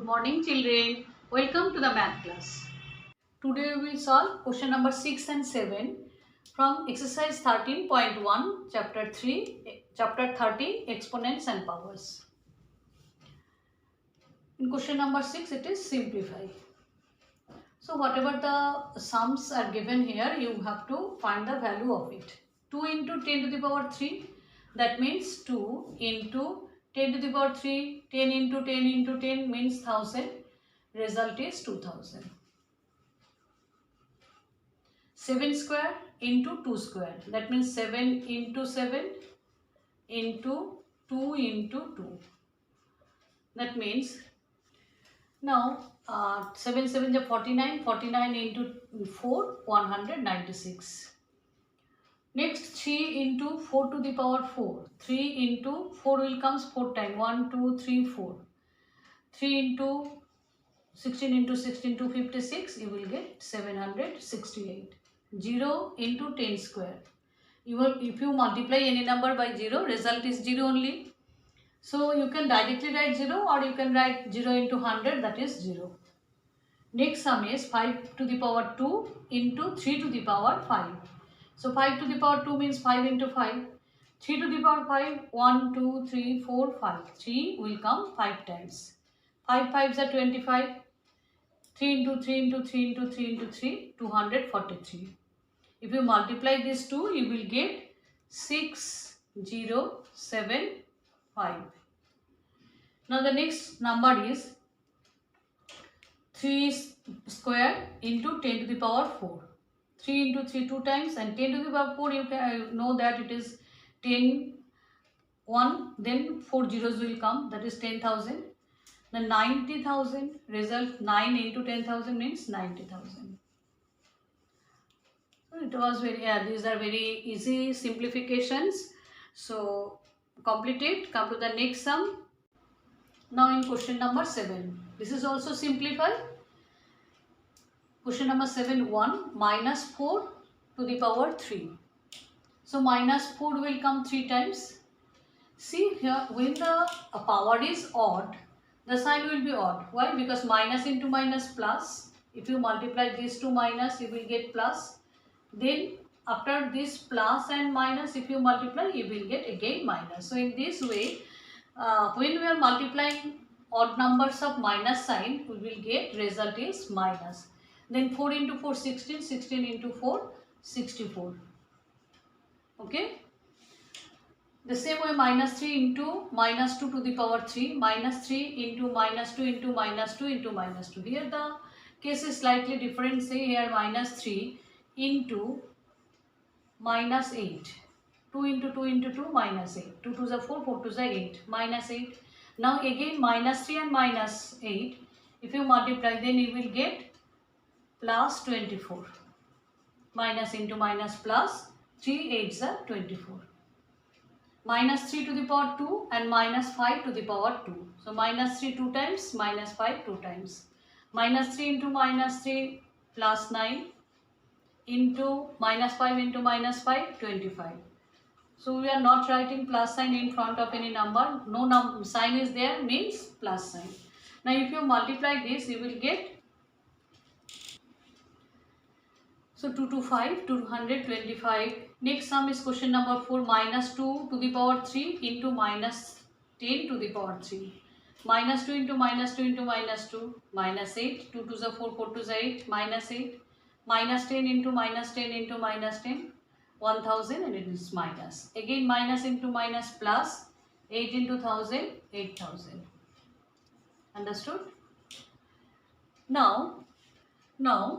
Good morning children. Welcome to the math class. Today we will solve question number 6 and 7 from exercise 13.1 chapter 13 exponents and powers. In question number 6 it is simplify. So whatever the sums are given here you have to find the value of it. 2 into 10 to the power 3, that means 2 into 10 to the power 3, 10 into 10 into 10 means 1000. Result is 2000. 7 square into 2 square, that means 7 into 7 into 2 into 2. That means now 7 7 is 49, 49 into 4, 196. Next 3 into 4 to the power 4, 3 into 4 will comes 4 times, 1 2 3 4. 3 into 16 into 16 to 56, you will get 768. 0 into 10 square. If you multiply any number by 0, result is 0 only. So you can directly write 0 or you can write 0 into 100, that is 0. Next sum is 5 to the power 2 into 3 to the power 5. So 5 to the power 2 means 5 into 5. 3 to the power 5, 1, 2, 3, 4, 5. 3 will come 5 times. 5 5s are 25. 3 into 3 into 3 into 3 into 3, 243. If you multiply these two, you will get 6075. Now the next number is 3 square into 10 to the power 4. 3 into 3 2 times and 10 to the power 4, you can know that it is 10 1, then 4 zeros will come, that is 10,000. Then 90,000, result 9 into 10,000 means 90,000. It was these are very easy simplifications. So complete it, come to the next sum. Now in question number 7, this is also simplify. Question number 7, 1 minus 4 to the power 3. So minus 4 will come 3 times. See here, when the power is odd, the sign will be odd. Why? Because minus into minus plus. If you multiply these two minus, you will get plus. Then after this plus and minus, if you multiply, you will get again minus. So in this way, when we are multiplying odd numbers of minus sign, we will get result is minus. Then 4 into 4, 16, 16 into 4, 64. Okay. The same way minus 3 into minus 2 to the power 3, minus 3 into minus 2 into minus 2 into minus 2. Here the case is slightly different. Say here minus 3 into minus 8. 2 into 2 into 2 minus 8. 2 to the 4, 4 to the 8. Minus 8. Now again minus 3 and minus 8. If you multiply, then you will get plus 24. Minus into minus plus, 3 8s are 24. Minus 3 to the power 2 and minus 5 to the power 2. So minus 3 2 times, minus 5 2 times. Minus 3 into minus 3 plus 9 into minus 5 into minus 5, 25. So we are not writing plus sign in front of any number. No sign is there means plus sign. Now if you multiply this, you will get, so 2 to 5, 225. Next sum is question number 4, minus 2 to the power 3 into minus 10 to the power 3. Minus 2 into minus 2 into minus 2, minus 8, 2 to the 4, 4 to the 8, minus 8, minus 10 into minus 10 into minus 10, 1000 and it is minus. Again minus into minus plus, 8 into 1000, 8000. Understood? Now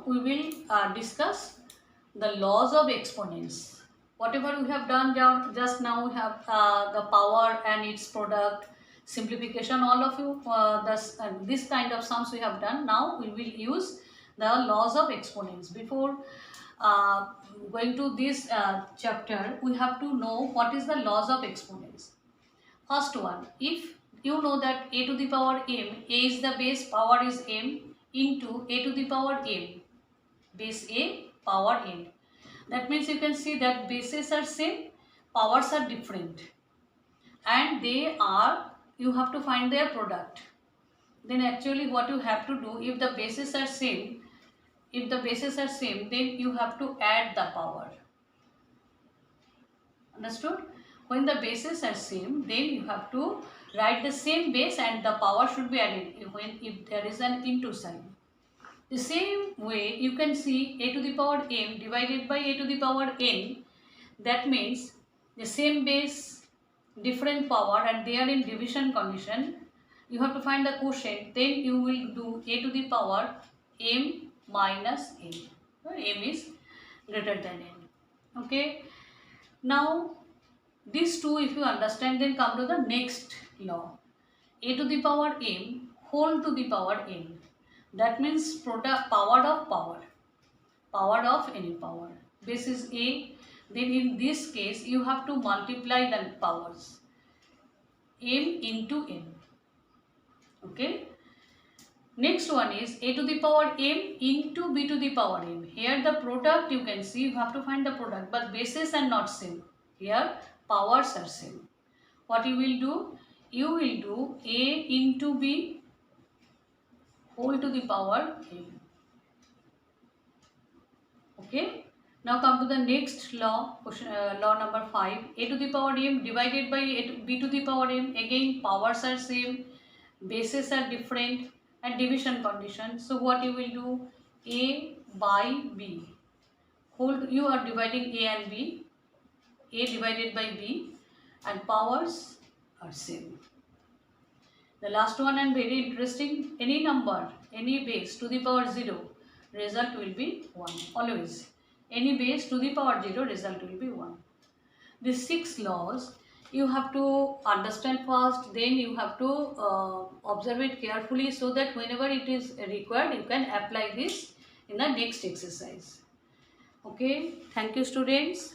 we will discuss the laws of exponents. Whatever we have done just now, we have the power and its product, simplification, all of you, this kind of sums we have done. Now we will use the laws of exponents. Before going to this chapter, we have to know what is the laws of exponents. First one, if you know that a to the power m, a is the base, power is m, into a to the power m, base a, power n. That means you can see that bases are same, powers are different, and you have to find their product. then actually what you have to do, if the bases are same, then you have to add the power. Understood? When the bases are same, then you have to write the same base and the power should be added if there is an into sign. The same way you can see a to the power m divided by a to the power n. That means the same base, different power, and they are in division condition. You have to find the quotient. Then you will do a to the power m minus n, where m is greater than n. Okay. Now these two, if you understand, then come to the next law. A to the power m whole to the power n. That means product power of any power. Base is a. Then in this case you have to multiply the powers, m into n. Okay. Next one is a to the power m into b to the power m. Here the product, you can see you have to find the product, but bases are not same. Here powers are same. What you will do? You will do a into b whole to the power m. Okay. Now come to the next law, law number 5. A to the power m divided by b to the power m. Again powers are same, bases are different, and division condition. So what you will do? A by b whole, you are dividing a and b, a divided by b, and powers are same. The last one and very interesting, any number, any base to the power 0, result will be 1. Always any base to the power 0, result will be 1. These 6 laws you have to understand first, then you have to observe it carefully, so that whenever it is required you can apply this in the next exercise. Okay, thank you students.